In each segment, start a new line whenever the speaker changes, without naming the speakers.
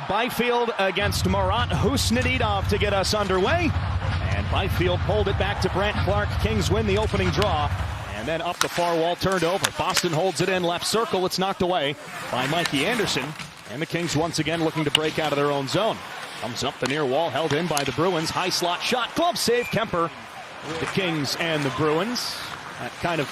Byfield against Murat Husnedinov to get us underway. And Byfield pulled it back to Brent Clark. Kings win the opening draw. And then up the far wall, turned over. Boston holds it in left circle. It's knocked away by Mikey Anderson. And the Kings once again looking to break out of their own zone. Comes up the near wall, held in by the Bruins. High slot shot, glove save, Kemper. The Kings and the Bruins. That kind of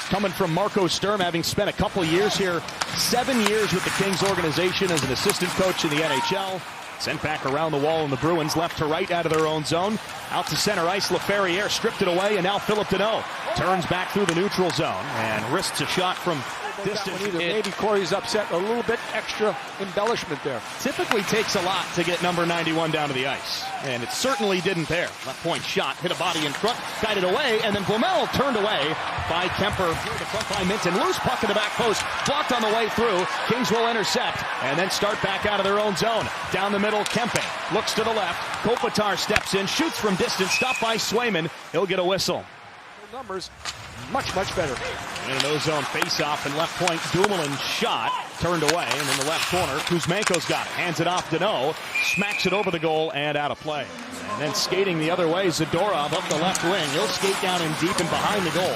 coming from Marco Sturm, having spent a couple years here, 7 years with the Kings organization as an assistant coach in the NHL. Sent back around the wall, and the Bruins left to right out of their own zone. Out to center ice, Laferriere stripped it away, and now Philip Deneau turns back through the neutral zone and risks a shot from distance.
Maybe Corey's upset, a little bit extra embellishment there.
Typically takes a lot to get number 91 down to the ice, and it certainly didn't there. Left point shot, hit a body in front, guided away, and then Blumel turned away by Kemper. Through the front by Minton, loose puck in the back post, blocked on the way through. Kings will intercept, and then start back out of their own zone. Down the middle, Kempe looks to the left. Kopitar steps in, shoots from distance, stopped by Swayman. He'll get a whistle.
Numbers much better.
In an ozone face-off and left point, Dumoulin shot, turned away, and in the left corner, Kuzmenko's got it, hands it off Deneau, smacks it over the goal and out of play. And then skating the other way, Zadorov up the left wing. He'll skate down in deep and behind the goal.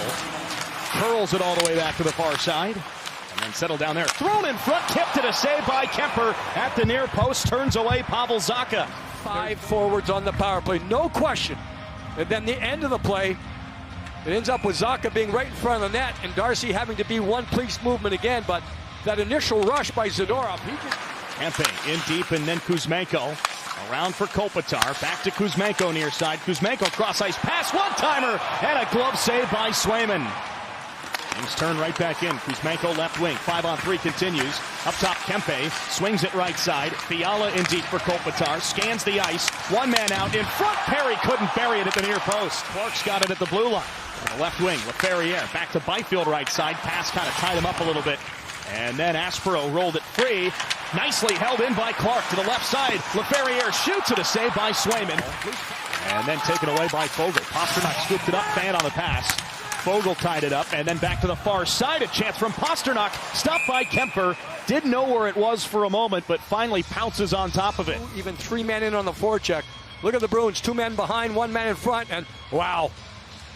Curls it all the way back to the far side. And then settle down there. Thrown in front, tipped it, a save by Kemper at the near post, turns away Pavel Zacha.
5 forwards on the power play, no question. And then the end of the play, it ends up with Zacha being right in front of the net and Darcy having to be one police movement again, but that initial rush by Zadorov,
Kempe in deep, and then Kuzmenko around for Kopitar, back to Kuzmenko near side. Kuzmenko cross ice pass, one-timer, and a glove save by Swayman. Kings turn right back in. Kuzmenko left wing, 5-on-3 continues. Up top, Kempe swings it right side. Fiala in deep for Kopitar, scans the ice, one man out in front. Perry couldn't bury it at the near post. Clark's got it at the blue line. The left wing, Laferriere back to Byfield right side. Pass kind of tied him up a little bit. And then Aspero rolled it free. Nicely held in by Clark to the left side. Laferriere shoots it, a save by Swayman. And then taken away by Fogle. Pasternak scooped it up, fan on the pass. Fogle tied it up, and then back to the far side. A chance from Pasternak. Stopped by Kemper. Didn't know where it was for a moment, but finally pounces on top of it.
Even 3 men in on the forecheck. Look at the Bruins, 2 men behind, 1 man in front, and wow.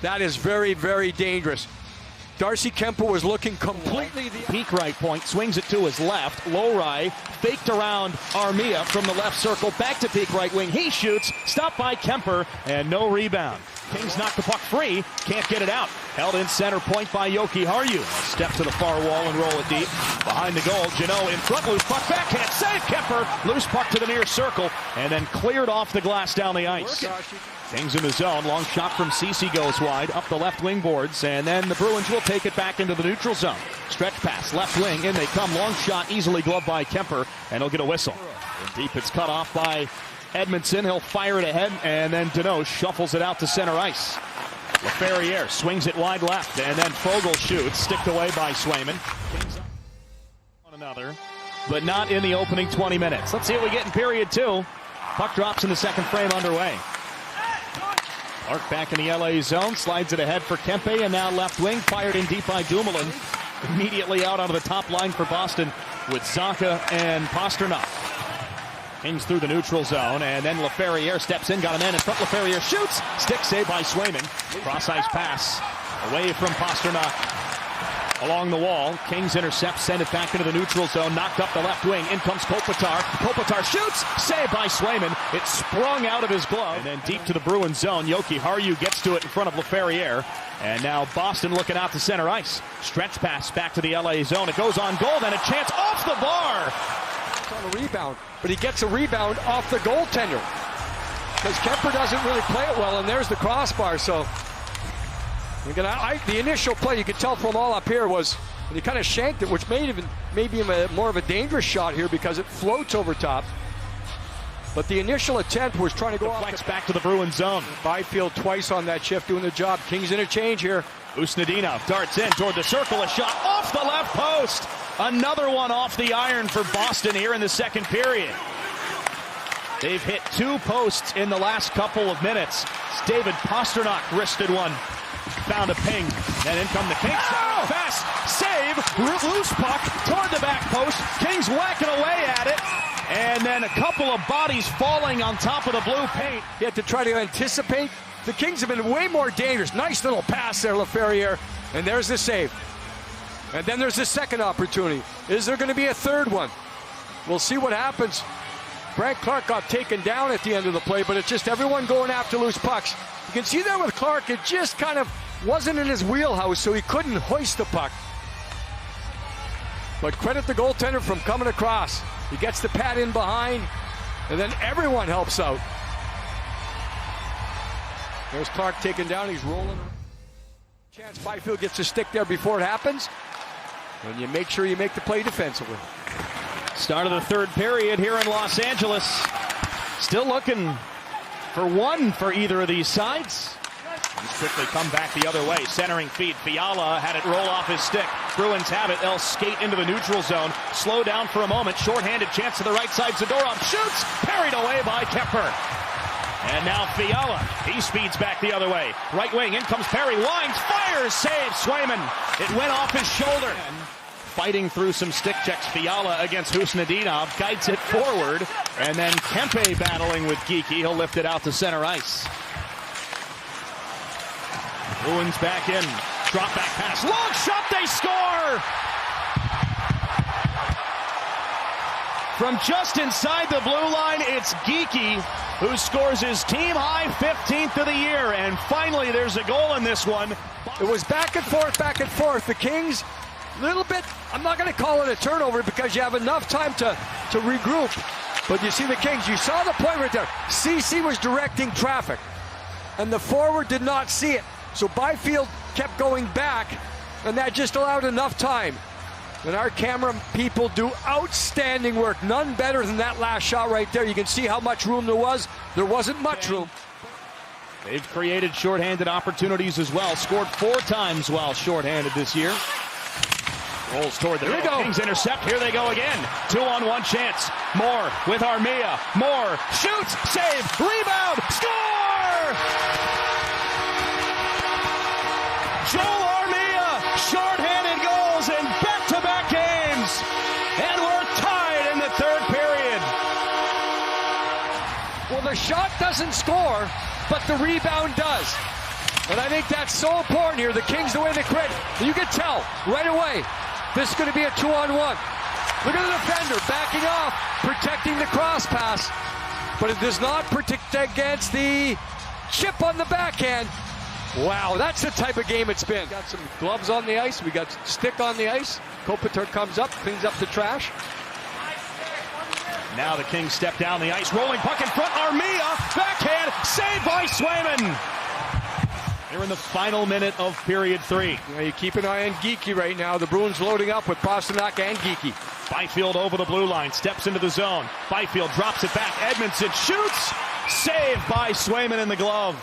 That is very dangerous. Darcy Kemper was looking completely the
peak right point, swings it to his left. Lowry faked around Armia from the left circle, back to peak right wing. He shoots, stopped by Kemper, and no rebound. Kings knock the puck free, can't get it out. Held in center point by Yoki Harju. Step to the far wall and roll it deep. Behind the goal, Jeannot in front, loose puck, backhand save, Kemper. Loose puck to the near circle, and then cleared off the glass down the ice. Kings in the zone, long shot from Ceci goes wide, up the left wing boards, and then the Bruins will take it back into the neutral zone. Stretch pass, left wing, in they come, long shot, easily gloved by Kemper, and he'll get a whistle. In deep, it's cut off by Edmondson, he'll fire it ahead, and then Deneau shuffles it out to center ice. Laferriere swings it wide left, and then Fogle shoots, sticked away by Swayman. One another, but not in the opening 20 minutes. Let's see what we get in period 2. Puck drops in the second frame underway. Clark back in the LA zone, slides it ahead for Kempe, and now left wing, fired in deep by Dumoulin. Immediately out onto the top line for Boston with Zacha and Pasternak. Kings through the neutral zone, and then Laferriere steps in, got a man in front. Laferriere shoots, stick save by Swayman. Cross ice pass away from Pasternak. Along the wall, Kings intercept, send it back into the neutral zone, knocked up the left wing. In comes Kopitar. Kopitar shoots, saved by Swayman. It sprung out of his glove. And then deep to the Bruins zone, Yoki Harju gets to it in front of Laferriere. And now Boston looking out to center ice. Stretch pass back to the LA zone. It goes on goal, then a chance off the bar.
It's on a rebound, but he gets a rebound off the goaltender. Because Kemper doesn't really play it well, and there's the crossbar, so... the initial play, you could tell from all up here, was and he kind of shanked it, which made him more of a dangerous shot here because it floats over top. But the initial attempt was trying to go off.
Flex back to the Bruins zone.
Byfield twice on that shift doing the job. Kings interchange here.
Husnedinov darts in toward the circle, a shot off the left post. Another one off the iron for Boston here in the second period. They've hit 2 posts in the last couple of minutes. David Pasternak wristed one. Found a ping, then in come the Kings. Oh! Fast save, loose puck toward the back post. Kings whacking away at it, and then then a couple of bodies falling on top of the blue paint.
He had to try to anticipate. The Kings have been way more dangerous. Nice little pass there, LaFerriere. And there's the save. And then there's the second opportunity. Is there going to be a third one? We'll see what happens. Frank Clark got taken down at the end of the play, but it's just everyone going after loose pucks. You can see there with Clark, it just kind of wasn't in his wheelhouse, so he couldn't hoist the puck. But credit the goaltender from coming across. He gets the pad in behind, and then everyone helps out. There's Clark taken down. He's rolling. Chance Byfield gets a stick there before it happens. And you make sure you make the play defensively.
Start of the third period here in Los Angeles. Still looking for one for either of these sides. He's quickly come back the other way. Centering feed. Fiala had it roll off his stick. Bruins have it. They'll skate into the neutral zone. Slow down for a moment. Shorthanded chance to the right side. Zadorov shoots. Parried away by Kemper. And now Fiala. He speeds back the other way. Right wing. In comes Perry. Winds. Fires. Saves. Swayman. It went off his shoulder. Fighting through some stick checks. Fiala against Husnudinov. Guides it forward. And then Kempe battling with Geekie. He'll lift it out to center ice. Bruins back in. Drop back pass. Long shot. They score! From just inside the blue line, it's Geekie who scores his team-high 15th of the year. And finally, there's a goal in this one.
It was back and forth, back and forth. The Kings, little bit, I'm not going to call it a turnover because you have enough time to regroup. But you see the Kings, you saw the play right there. CC was directing traffic, and the forward did not see it. So Byfield kept going back, and that just allowed enough time. And our camera people do outstanding work. None better than that last shot right there. You can see how much room there was. There wasn't much room.
They've created shorthanded opportunities as well. Scored 4 times while shorthanded this year. Rolls toward the Kings intercept. Here they go again. 2-on-1 chance. Moore with Armia. Moore shoots, save, rebound, score! Joel Armia, shorthanded goals in back-to-back games. And we're tied in the third period.
Well, the shot doesn't score, but the rebound does. And I think that's so important here. The Kings, the way they create, you can tell right away, this is going to be a 2-on-1. Look at the defender backing off, protecting the cross pass. But it does not protect against the chip on the backhand. Wow, that's the type of game it's been. Got some gloves on the ice. We got stick on the ice. Kopitar comes up, cleans up the trash.
Now the Kings step down the ice. Rolling puck in front. Armia, backhand, saved by Swayman. They're in the final minute of period 3.
Yeah, you keep an eye on Geekie right now. The Bruins loading up with Pasternak and Geekie.
Byfield over the blue line, steps into the zone. Byfield drops it back. Edmondson shoots. Saved by Swayman in the glove.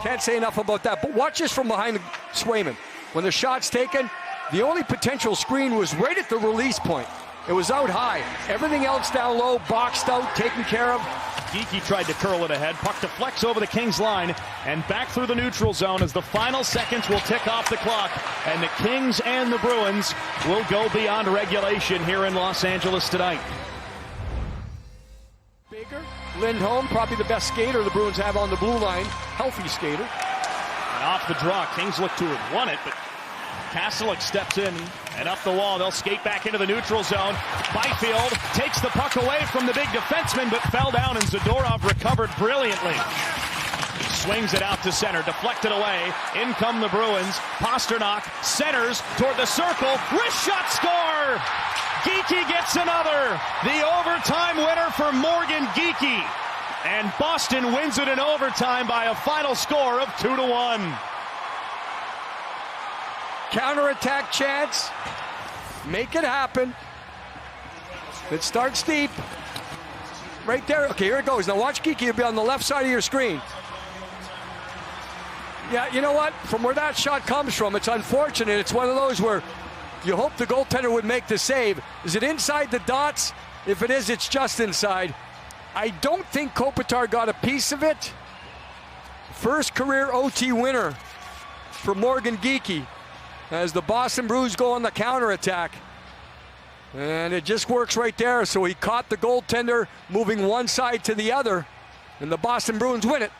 Can't say enough about that, but watch this from behind Swayman. When the shot's taken, the only potential screen was right at the release point. It was out high. Everything else down low, boxed out, taken care of.
Geekie tried to curl it ahead. Puck deflects over the Kings line and back through the neutral zone as the final seconds will tick off the clock. And the Kings and the Bruins will go beyond regulation here in Los Angeles tonight.
Baker, Lindholm, probably the best skater the Bruins have on the blue line. Healthy skater.
And off the draw, Kings look to have won it, but Kastelik steps in and up the wall. They'll skate back into the neutral zone. Byfield takes the puck away from the big defenseman, but fell down, and Zadorov recovered brilliantly. Swings it out to center, deflected away. In come the Bruins. Pasternak centers toward the circle. Wrist shot, score! Geekie gets another. The overtime winner for Morgan Geekie. And Boston wins it in overtime by a final score of 2-1.
Counterattack chance. Make it happen. It starts deep. Right there. Okay, here it goes. Now watch Geekie. He'll be on the left side of your screen. Yeah, you know what? From where that shot comes from, it's unfortunate. It's one of those where you hope the goaltender would make the save. Is it inside the dots? If it is, it's just inside. I don't think Kopitar got a piece of it. First career OT winner for Morgan Geekie as the Boston Bruins go on the counterattack. And it just works right there. So he caught the goaltender moving one side to the other, and the Boston Bruins win it.